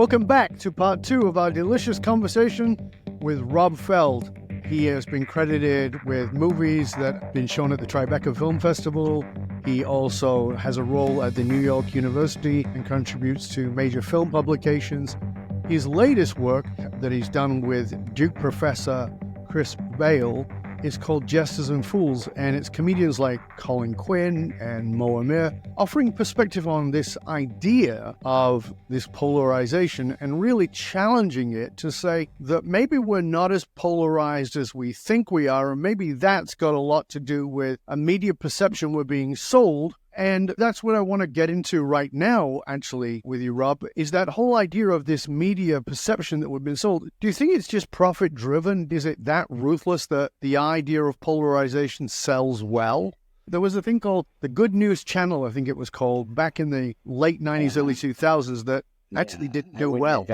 Welcome back to part 2 of our delicious conversation with Rob Feld. He has been credited with movies that have been shown at the Tribeca Film Festival. He also has a role at the New York University and contributes to major film publications. His latest work that he's done with Duke professor Chris Bale is called Jesters and Fools, and it's comedians like Colin Quinn and Mo Amir offering perspective on this idea of this polarization and really challenging it to say that maybe we're not as polarized as we think we are, and maybe that's got a lot to do with a media perception we're being sold. And that's what I want to get into right now, actually, with you, Rob, is that whole idea of this media perception that we've been sold. Do you think it's just profit-driven? Is it that ruthless that the idea of polarization sells well? There was a thing called the Good News Channel, I think it was called, back in the late 90s, early 2000s, that actually didn't do well.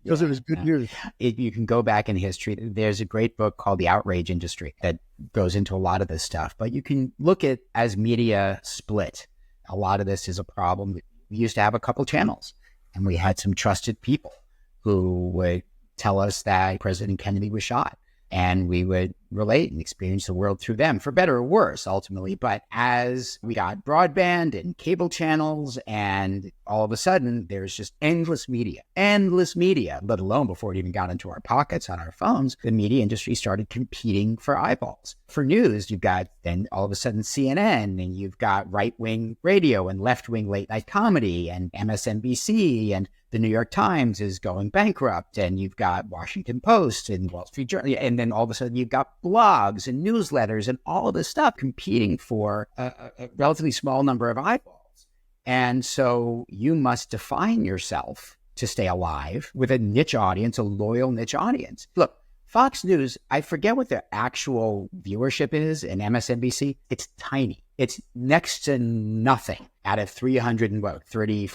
Because it was good news. You can go back in history. There's a great book called The Outrage Industry that goes into a lot of this stuff. But you can look at as media split. A lot of this is a problem. We used to have a couple channels, and we had some trusted people who would tell us that President Kennedy was shot. And we would relate and experience the world through them, for better or worse, ultimately. But as we got broadband and cable channels, and all of a sudden, there's just endless media, let alone before it even got into our pockets on our phones, the media industry started competing for eyeballs. For news, you've got then all of a sudden CNN, and you've got right-wing radio and left-wing late-night comedy and MSNBC, and the New York Times is going bankrupt, and you've got Washington Post and Wall Street Journal, and then all of a sudden you've got blogs and newsletters and all of this stuff competing for a relatively small number of eyeballs. And so you must define yourself to stay alive with a niche audience, a loyal niche audience. Look, Fox News, I forget what their actual viewership is in MSNBC. It's tiny. It's next to nothing out of 330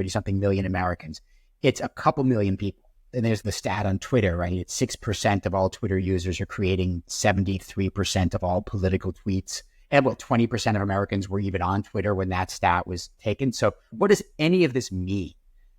something million Americans. It's a couple million people. And there's the stat on Twitter, right? It's 6% of all Twitter users are creating 73% of all political tweets. And 20% of Americans were even on Twitter when that stat was taken. So what does any of this mean?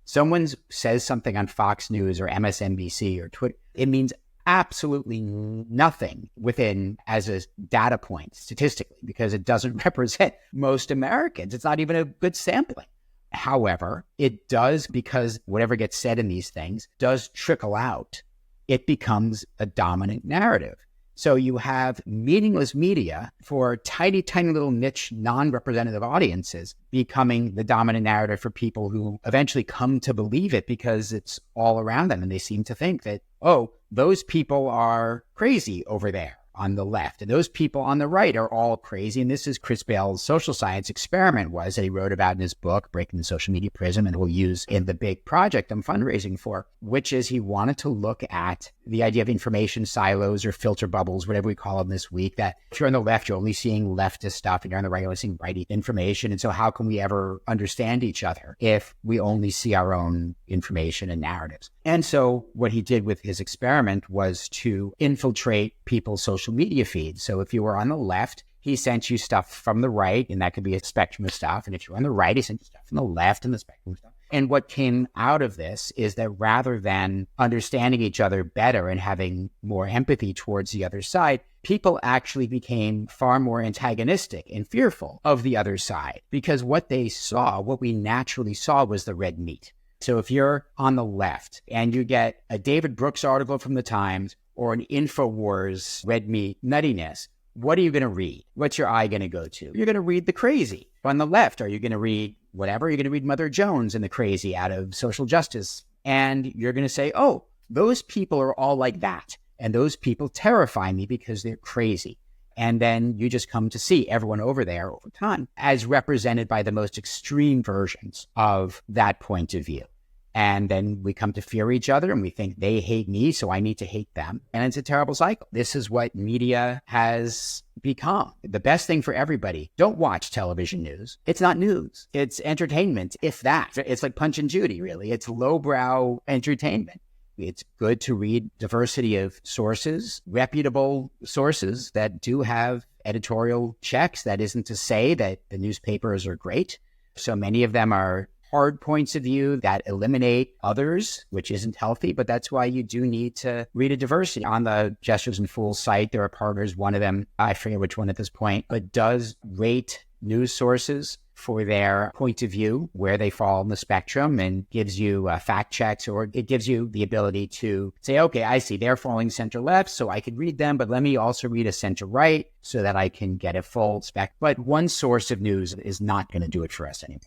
Someone says something on Fox News or MSNBC or Twitter, it means absolutely nothing within as a data point statistically, because it doesn't represent most Americans. It's not even a good sampling. However, it does, because whatever gets said in these things does trickle out. It becomes a dominant narrative. So you have meaningless media for tiny, tiny little niche, non-representative audiences becoming the dominant narrative for people who eventually come to believe it because it's all around them. And they seem to think that, oh, those people are crazy over there on the left, and those people on the right are all crazy. And this is Chris Bale's social science experiment that he wrote about in his book, Breaking the Social Media Prism, and we'll use in the big project I'm fundraising for, which is he wanted to look at the idea of information silos or filter bubbles, whatever we call them this week, that if you're on the left, you're only seeing leftist stuff, and you're on the right, you're only seeing right information. And so how can we ever understand each other if we only see our own information and narratives? And so what he did with his experiment was to infiltrate people's social media feeds. So if you were on the left, he sent you stuff from the right, and that could be a spectrum of stuff. And if you're on the right, he sent you stuff from the left and the spectrum of stuff. And what came out of this is that rather than understanding each other better and having more empathy towards the other side, people actually became far more antagonistic and fearful of the other side, because what they saw, what we naturally saw, was the red meat. So if you're on the left and you get a David Brooks article from the Times or an InfoWars red meat nuttiness, what are you going to read? What's your eye going to go to? You're going to read the crazy. On the left, are you going to read whatever? You're going to read Mother Jones and the crazy out of social justice. And you're going to say, oh, those people are all like that. And those people terrify me because they're crazy. And then you just come to see everyone over there over time as represented by the most extreme versions of that point of view. And then we come to fear each other, and we think they hate me, so I need to hate them. And it's a terrible cycle. This is what media has become. The best thing for everybody: don't watch television news. It's not news. It's entertainment, if that. It's like Punch and Judy, really. It's lowbrow entertainment. It's good to read diversity of sources, reputable sources that do have editorial checks. That isn't to say that the newspapers are great. So many of them are hard points of view that eliminate others, which isn't healthy, but that's why you do need to read a diversity. On the Gestures and Fools site, there are partners, one of them, I forget which one at this point, but does rate news sources for their point of view, where they fall on the spectrum, and gives you fact checks, or it gives you the ability to say, okay, I see they're falling center left, so I could read them, but let me also read a center right so that I can get a full spec. But one source of news is not going to do it for us anymore.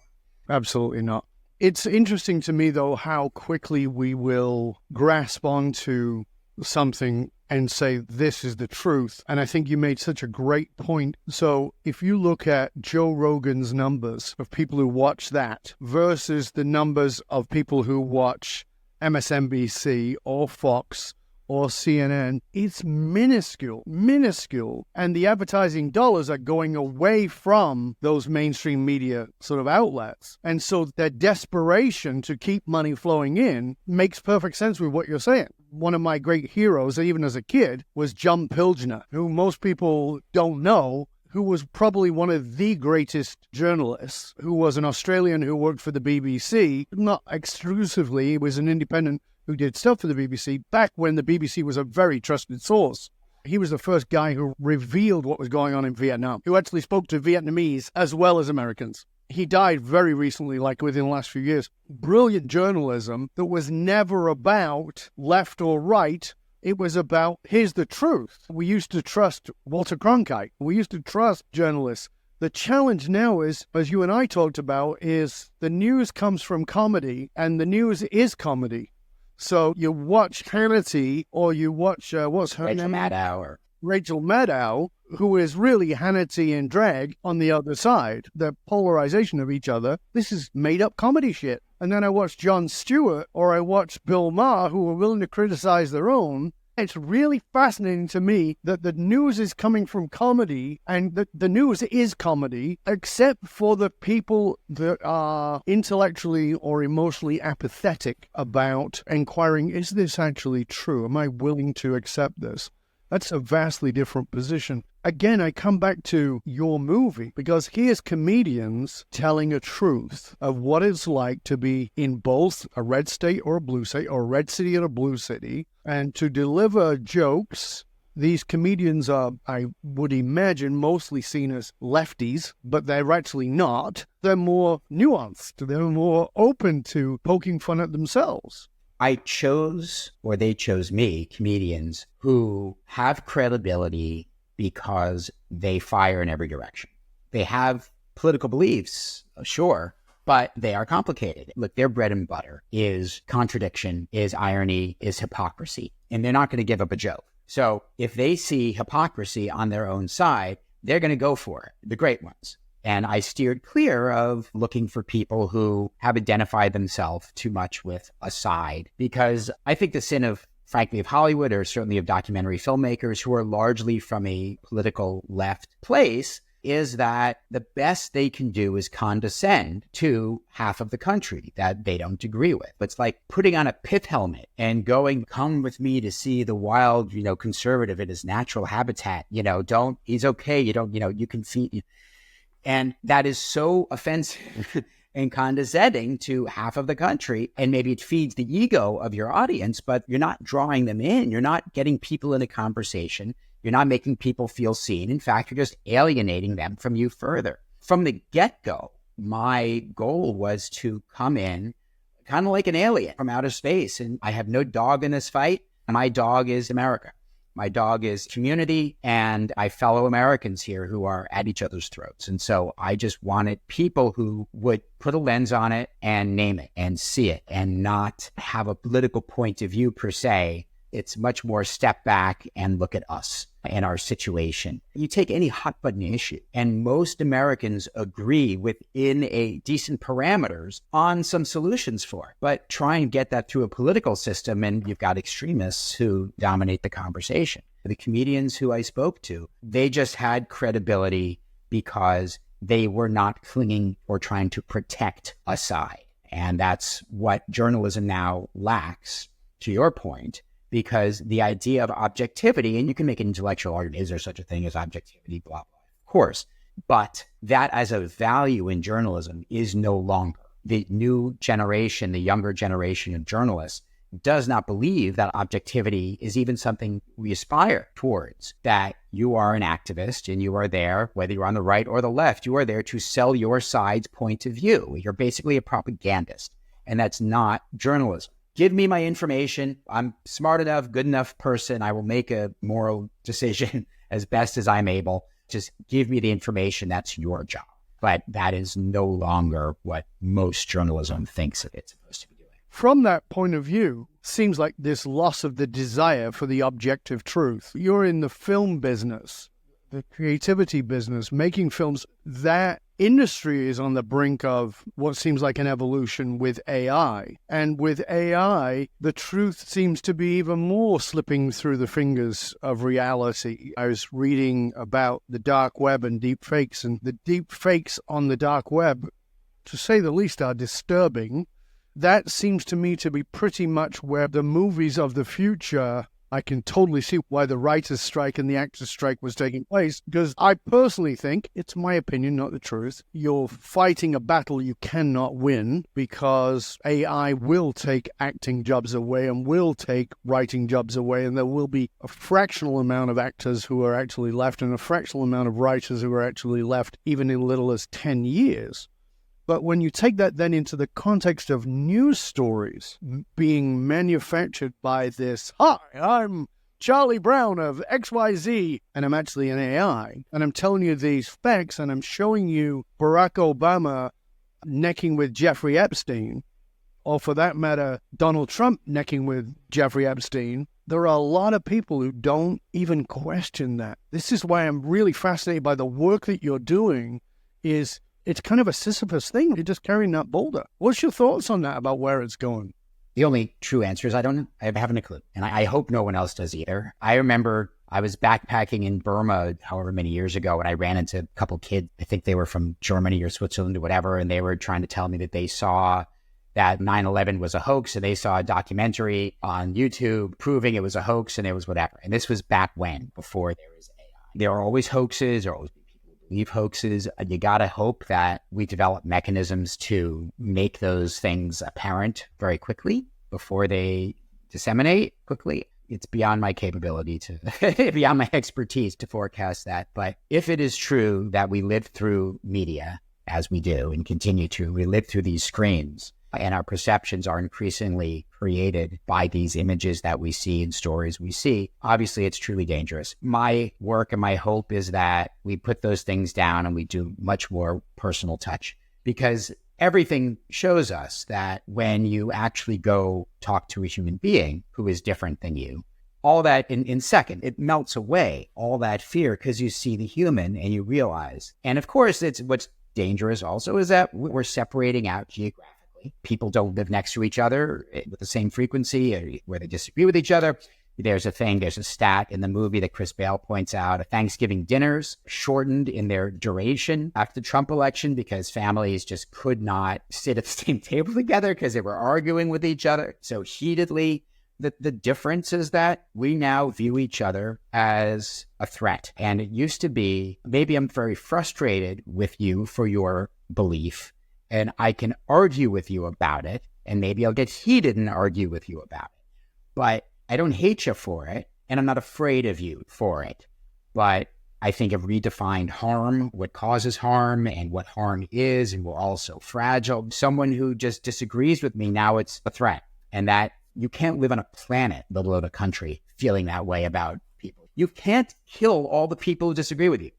Absolutely not. It's interesting to me, though, how quickly we will grasp onto something and say, this is the truth. And I think you made such a great point. So if you look at Joe Rogan's numbers of people who watch that versus the numbers of people who watch MSNBC or Fox or CNN, it's minuscule. And the advertising dollars are going away from those mainstream media sort of outlets. And so their desperation to keep money flowing in makes perfect sense with what you're saying. One of my great heroes, even as a kid, was John Pilgener, who most people don't know, who was probably one of the greatest journalists, who was an Australian who worked for the BBC, not exclusively, he was an independent who did stuff for the BBC back when the BBC was a very trusted source. He was the first guy who revealed what was going on in Vietnam, who actually spoke to Vietnamese as well as Americans. He died very recently, like within the last few years. Brilliant journalism that was never about left or right. It was about, here's the truth. We used to trust Walter Cronkite. We used to trust journalists. The challenge now is, as you and I talked about, is the news comes from comedy, and the news is comedy. So you watch Hannity, or you watch, what's her name? Rachel Maddow, who is really Hannity in drag on the other side, the polarization of each other. This is made-up comedy shit. And then I watch Jon Stewart, or I watch Bill Maher, who are willing to criticize their own. It's really fascinating to me that the news is coming from comedy, and the news is comedy, except for the people that are intellectually or emotionally apathetic about inquiring, is this actually true? Am I willing to accept this? That's a vastly different position. Again, I come back to your movie, because here's comedians telling a truth of what it's like to be in both a red state or a blue state, or a red city or a blue city, and to deliver jokes. These comedians are, I would imagine, mostly seen as lefties, but they're actually not. They're more nuanced. They're more open to poking fun at themselves. I chose, or they chose me, comedians who have credibility because they fire in every direction. They have political beliefs, sure, but they are complicated. Look, their bread and butter is contradiction, is irony, is hypocrisy, and they're not going to give up a joke. So if they see hypocrisy on their own side, they're going to go for it, the great ones. And I steered clear of looking for people who have identified themselves too much with a side, because I think the sin of, frankly, of Hollywood, or certainly of documentary filmmakers who are largely from a political left place, is that the best they can do is condescend to half of the country that they don't agree with. It's like putting on a pith helmet and going, come with me to see the wild, conservative in his natural habitat. He's okay. You can feed. And that is so offensive and condescending to half of the country. And maybe it feeds the ego of your audience, but you're not drawing them in. You're not getting people in a conversation. You're not making people feel seen. In fact, you're just alienating them from you further. From the get-go, my goal was to come in kind of like an alien from outer space. And I have no dog in this fight. My dog is America. My dog is community, and I fellow Americans here who are at each other's throats. And so I just wanted people who would put a lens on it and name it and see it and not have a political point of view per se. It's much more step back and look at us and our situation. You take any hot button issue, and most Americans agree within a decent parameters on some solutions for it. But try and get that through a political system, and you've got extremists who dominate the conversation. The comedians who I spoke to, they just had credibility because they were not clinging or trying to protect a side. And that's what journalism now lacks, to your point. Because the idea of objectivity, and you can make an intellectual argument, is there such a thing as objectivity, blah, blah, of course. But that as a value in journalism is no longer. the new generation, the younger generation of journalists, does not believe that objectivity is even something we aspire towards, that you are an activist and you are there, whether you're on the right or the left, you are there to sell your side's point of view. You're basically a propagandist, and that's not journalism. Give me my information. I'm smart enough, good enough person. I will make a moral decision as best as I'm able. Just give me the information. That's your job. But that is no longer what most journalism thinks it's supposed to be doing. From that point of view, seems like this loss of the desire for the objective truth. You're in the film business, the creativity business, making films. That industry is on the brink of what seems like an evolution with AI. And with AI, the truth seems to be even more slipping through the fingers of reality. I was reading about the dark web and deep fakes, and the deep fakes on the dark web, to say the least, are disturbing. That seems to me to be pretty much where the movies of the future, I can totally see why the writer's strike and the actor's strike was taking place, because I personally think, it's my opinion, not the truth, you're fighting a battle you cannot win, because AI will take acting jobs away and will take writing jobs away, and there will be a fractional amount of actors who are actually left and a fractional amount of writers who are actually left, even in little as 10 years. But when you take that then into the context of news stories being manufactured by this, hi, I'm Charlie Brown of XYZ, and I'm actually an AI, and I'm telling you these facts, and I'm showing you Barack Obama necking with Jeffrey Epstein, or for that matter, Donald Trump necking with Jeffrey Epstein, there are a lot of people who don't even question that. This is why I'm really fascinated by the work that you're doing. It's kind of a Sisyphus thing. You're just carrying that boulder. What's your thoughts on that, about where it's going? The only true answer is I don't know. I haven't a clue. And I hope no one else does either. I remember I was backpacking in Burma however many years ago, and I ran into a couple kids. I think they were from Germany or Switzerland or whatever, and they were trying to tell me that they saw that 9/11 was a hoax, and they saw a documentary on YouTube proving it was a hoax, and it was whatever. And this was back when, before there was AI. There are always hoaxes, or always believe hoaxes. You got to hope that we develop mechanisms to make those things apparent very quickly before they disseminate quickly. It's beyond my capability beyond my expertise to forecast that. But if it is true that we live through media, as we do and continue to, we live through these screens, and our perceptions are increasingly created by these images that we see and stories we see, obviously it's truly dangerous. My work and my hope is that we put those things down and we do much more personal touch, because everything shows us that when you actually go talk to a human being who is different than you, all that in second, it melts away, all that fear, because you see the human and you realize. And of course, it's what's dangerous also is that we're separating out geographically. People don't live next to each other with the same frequency, where they disagree with each other. There's a stat in the movie that Chris Bale points out. Thanksgiving dinners shortened in their duration after the Trump election because families just could not sit at the same table together because they were arguing with each other so heatedly. The difference is that we now view each other as a threat. And it used to be, maybe I'm very frustrated with you for your belief, and I can argue with you about it, and maybe I'll get heated and argue with you about it. But I don't hate you for it, and I'm not afraid of you for it. But I think I've redefined harm, what causes harm, and what harm is, and we're all so fragile. Someone who just disagrees with me, now it's a threat. And that you can't live on a planet, let alone a country, feeling that way about people. You can't kill all the people who disagree with you.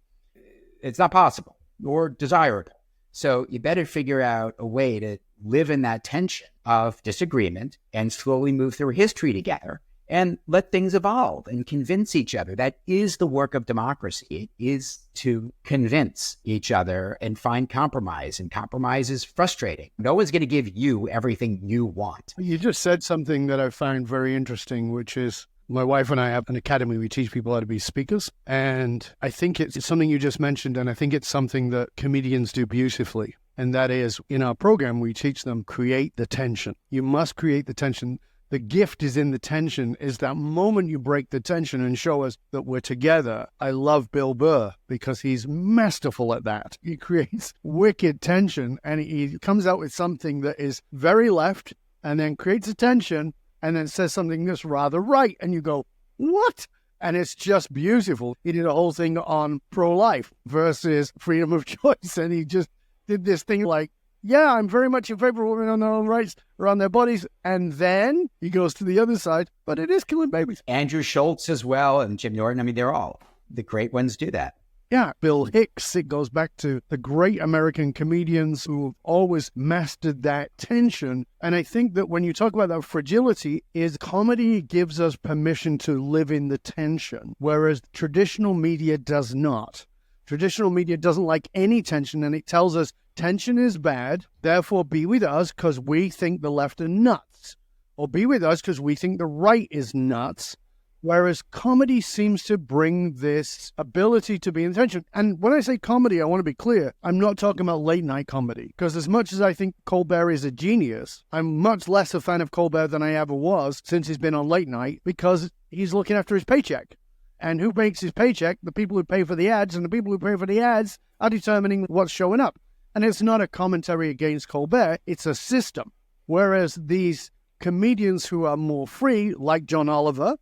It's not possible or desirable. So you better figure out a way to live in that tension of disagreement and slowly move through history together and let things evolve and convince each other. That is the work of democracy. It is to convince each other and find compromise. And compromise is frustrating. No one's going to give you everything you want. You just said something that I find very interesting, which is my wife and I have an academy. We teach people how to be speakers. And I think it's something you just mentioned, and I think it's something that comedians do beautifully. And that is, in our program, we teach them create the tension. You must create the tension. the gift is in the tension, is that moment you break the tension and show us that we're together. I love Bill Burr because he's masterful at that. He creates wicked tension, and he comes out with something that is very left and then creates a tension and then says something that's rather right. And you go, what? And it's just beautiful. He did a whole thing on pro-life versus freedom of choice. And he just did this thing like, yeah, I'm very much in favor of women on their own rights around their bodies. And then he goes to the other side, but it is killing babies. Andrew Schultz as well, and Jim Norton. I mean, they're all the great ones do that. Yeah, Bill Hicks. It goes back to the great American comedians who have always mastered that tension. And I think that when you talk about that fragility, is comedy gives us permission to live in the tension, whereas traditional media does not. Traditional media doesn't like any tension, and it tells us tension is bad, therefore be with us because we think the left are nuts, or be with us because we think the right is nuts. Whereas comedy seems to bring this ability to be in tension. And when I say comedy, I want to be clear. I'm not talking about late night comedy, because as much as I think Colbert is a genius, I'm much less a fan of Colbert than I ever was since he's been on late night, because he's looking after his paycheck. And who makes his paycheck? The people who pay for the ads, and the people who pay for the ads are determining what's showing up. And it's not a commentary against Colbert, it's a system. Whereas these comedians who are more free, like John Oliver,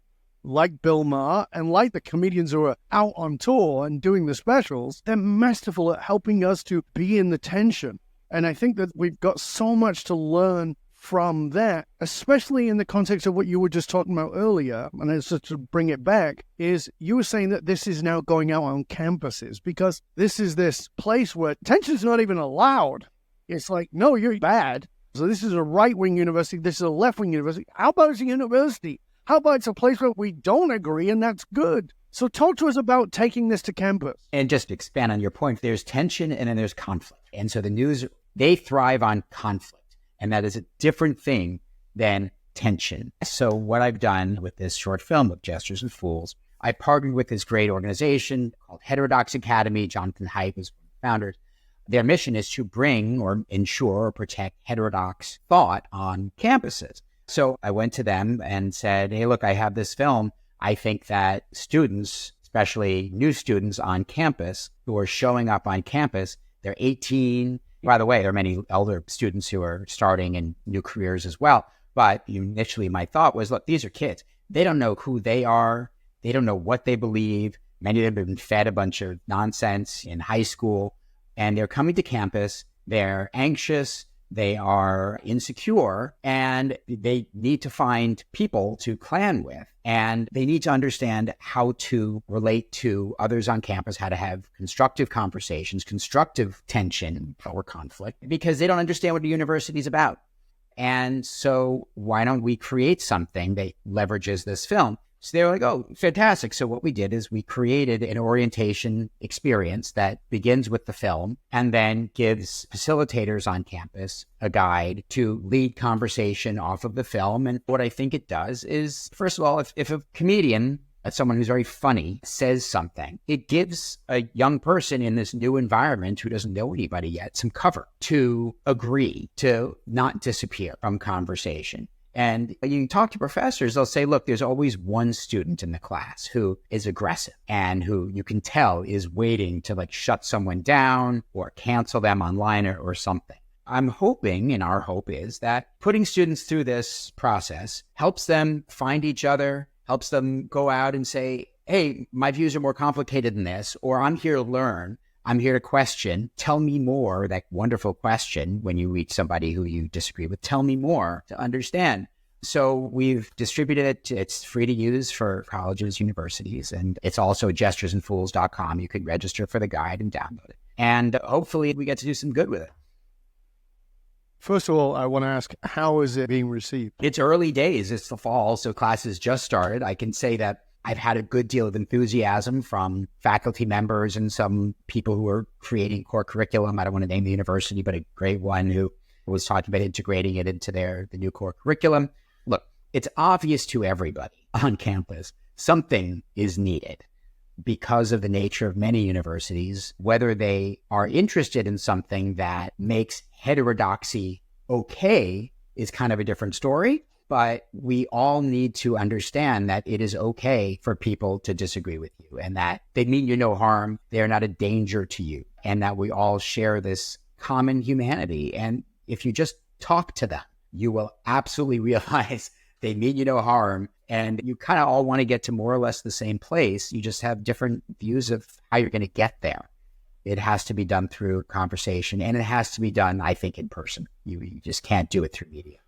like Bill Maher, and like the comedians who are out on tour and doing the specials, they're masterful at helping us to be in the tension. And I think that we've got so much to learn from that, especially in the context of what you were just talking about earlier. And just to bring it back, is you were saying that this is now going out on campuses, because this is this place where tension's not even allowed. It's like, no, you're bad. So this is a right-wing university. This is a left-wing university. How about it's a university? How about it's a place where we don't agree, and that's good? So talk to us about taking this to campus. And just to expand on your point, there's tension and then there's conflict. And so the news, they thrive on conflict. And that is a different thing than tension. So what I've done with this short film of Gestures and Fools, I partnered with this great organization called Heterodox Academy. Jonathan Haidt is one of the founders. Their mission is to bring or ensure or protect heterodox thought on campuses. So I went to them and said, hey, look, I have this film. I think that students, especially new students on campus who are showing up on campus, they're 18. By the way, there are many elder students who are starting in new careers as well. But initially my thought was, look, these are kids. They don't know who they are. They don't know what they believe. Many of them have been fed a bunch of nonsense in high school. And they're coming to campus. They're anxious. They are insecure, and they need to find people to clan with, and they need to understand how to relate to others on campus, how to have constructive conversations, constructive tension or conflict, because they don't understand what the university is about. And so why don't we create something that leverages this film? So they were like, oh, fantastic. So what we did is we created an orientation experience that begins with the film and then gives facilitators on campus a guide to lead conversation off of the film. And what I think it does is, first of all, if a comedian, someone who's very funny, says something, it gives a young person in this new environment who doesn't know anybody yet some cover to agree, to not disappear from conversation. And you talk to professors, they'll say, look, there's always one student in the class who is aggressive and who you can tell is waiting to like shut someone down or cancel them online or something. I'm hoping, and our hope is that putting students through this process helps them find each other, helps them go out and say, hey, my views are more complicated than this, or I'm here to learn. I'm here to question. Tell me more. That wonderful question when you reach somebody who you disagree with. Tell me more to understand. So we've distributed it. It's free to use for colleges, universities, and it's also gesturesandfools.com. You can register for the guide and download it. And hopefully we get to do some good with it. First of all, I want to ask, how is it being received? It's early days. It's the fall, so classes just started. I can say that I've had a good deal of enthusiasm from faculty members and some people who are creating core curriculum. I don't want to name the university, but a great one who was talking about integrating it into the new core curriculum. Look, it's obvious to everybody on campus, something is needed because of the nature of many universities, whether they are interested in something that makes heterodoxy okay is kind of a different story. But we all need to understand that it is okay for people to disagree with you and that they mean you no harm. They're not a danger to you, and that we all share this common humanity. And if you just talk to them, you will absolutely realize they mean you no harm. And you kind of all want to get to more or less the same place. You just have different views of how you're going to get there. It has to be done through conversation, and it has to be done, I think, in person. You just can't do it through media.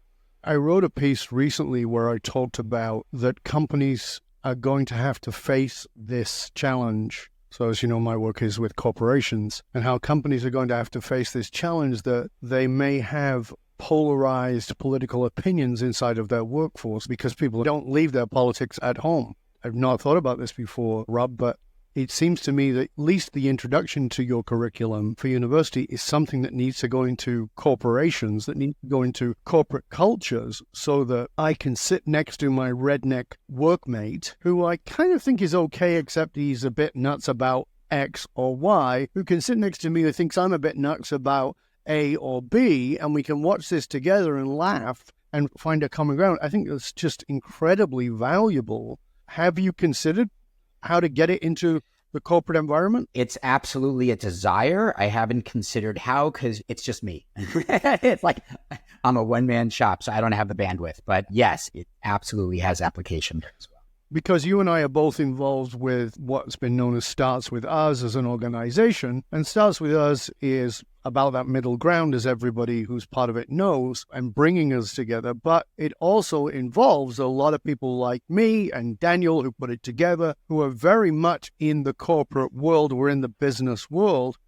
I wrote a piece recently where I talked about that companies are going to have to face this challenge. So as you know, my work is with corporations, and how companies are going to have to face this challenge that they may have polarized political opinions inside of their workforce because people don't leave their politics at home. I've not thought about this before, Rob, but it seems to me that at least the introduction to your curriculum for university is something that needs to go into corporations, that needs to go into corporate cultures, so that I can sit next to my redneck workmate, who I kind of think is okay, except he's a bit nuts about X or Y, who can sit next to me who thinks I'm a bit nuts about A or B, and we can watch this together and laugh and find a common ground. I think that's just incredibly valuable. Have you considered how to get it into the corporate environment? It's absolutely a desire. I haven't considered how, because it's just me. It's like I'm a one-man shop, so I don't have the bandwidth. But yes, it absolutely has application there as well. Because you and I are both involved with what's been known as Starts With Us as an organization. And Starts With Us is about that middle ground, as everybody who's part of it knows, and bringing us together. But it also involves a lot of people like me and Daniel, who put it together, who are very much in the corporate world. We're in the business world.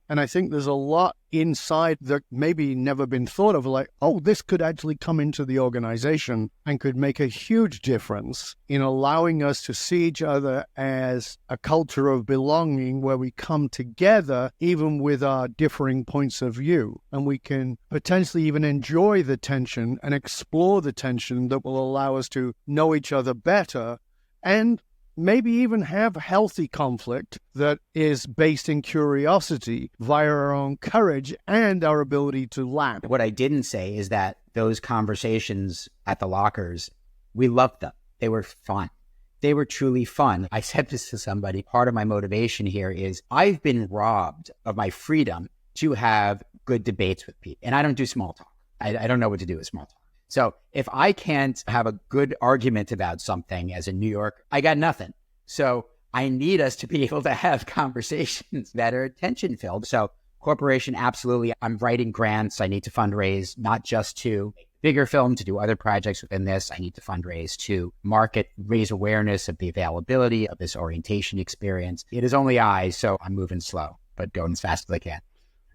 And I think there's a lot inside that maybe never been thought of, like, oh, this could actually come into the organization and could make a huge difference in allowing us to see each other as a culture of belonging where we come together, even with our differing points of view. And we can potentially even enjoy the tension and explore the tension that will allow us to know each other better, and maybe even have healthy conflict that is based in curiosity via our own courage and our ability to laugh. What I didn't say is that those conversations at the lockers, we loved them. They were fun. They were truly fun. I said this to somebody. Part of my motivation here is I've been robbed of my freedom to have good debates with people. And I don't do small talk. I don't know what to do with small talk. So if I can't have a good argument about something as a New Yorker, I got nothing. So I need us to be able to have conversations that are attention-filled. So corporation, absolutely. I'm writing grants. I need to fundraise, not just to make a bigger film, to do other projects within this. I need to fundraise to market, raise awareness of the availability of this orientation experience. It is only I, so I'm moving slow, but going as fast as I can.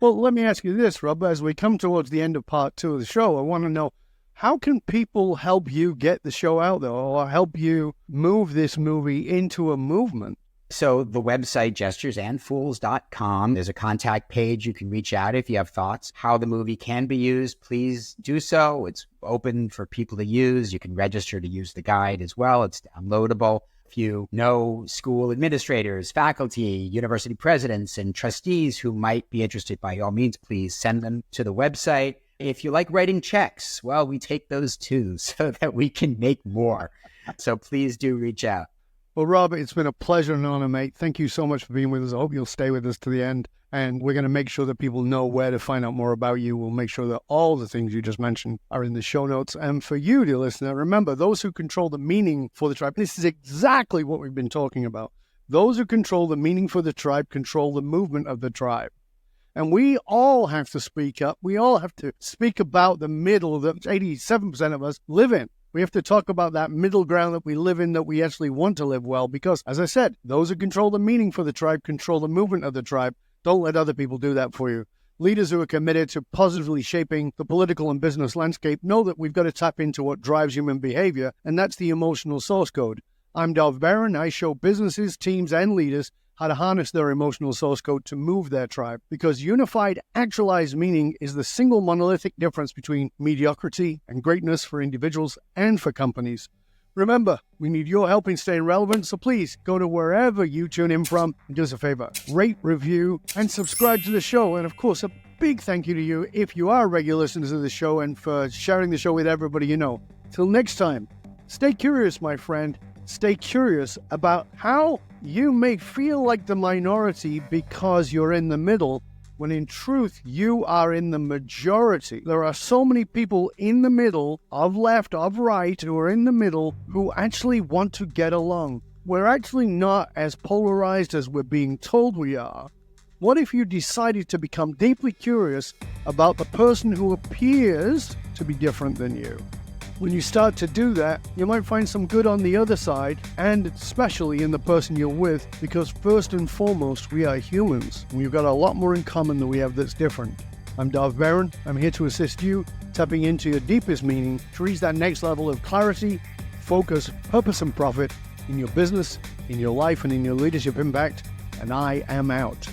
Well, let me ask you this, Rob. As we come towards the end of part 2 of the show, I want to know, how can people help you get the show out there, or help you move this movie into a movement? So the website, gesturesandfools.com, there's a contact page. You can reach out if you have thoughts. How the movie can be used, please do so. It's open for people to use. You can register to use the guide as well. It's downloadable. If you know school administrators, faculty, university presidents, and trustees who might be interested, by all means, please send them to the website. If you like writing checks, well, we take those too so that we can make more. So please do reach out. Well, Rob, it's been a pleasure and honor, mate. Thank you so much for being with us. I hope you'll stay with us to the end. And we're going to make sure that people know where to find out more about you. We'll make sure that all the things you just mentioned are in the show notes. And for you, dear listener, remember, those who control the meaning for the tribe, this is exactly what we've been talking about. Those who control the meaning for the tribe control the movement of the tribe. And we all have to speak up. We all have to speak about the middle that 87% of us live in. We have to talk about that middle ground that we live in, that we actually want to live well. Because, as I said, those who control the meaning for the tribe control the movement of the tribe. Don't let other people do that for you. Leaders who are committed to positively shaping the political and business landscape know that we've got to tap into what drives human behavior, and that's the emotional source code. I'm Dov Baron. I show businesses, teams, and leaders how to harness their emotional source code to move their tribe, because unified, actualized meaning is the single monolithic difference between mediocrity and greatness for individuals and for companies. Remember, we need your help in staying relevant, so please go to wherever you tune in from and do us a favor. Rate, review, and subscribe to the show. And of course, a big thank you to you if you are regular listeners of the show and for sharing the show with everybody you know. Till next time, stay curious, my friend. Stay curious about how you may feel like the minority because you're in the middle, when in truth you are in the majority. There are so many people in the middle, of left, of right, who are in the middle, who actually want to get along. We're actually not as polarized as we're being told we are. What if you decided to become deeply curious about the person who appears to be different than you? When you start to do that, you might find some good on the other side, and especially in the person you're with, because first and foremost, we are humans. We've got a lot more in common than we have that's different. I'm Dov Baron. I'm here to assist you, tapping into your deepest meaning to reach that next level of clarity, focus, purpose, and profit in your business, in your life, and in your leadership impact. And I am out.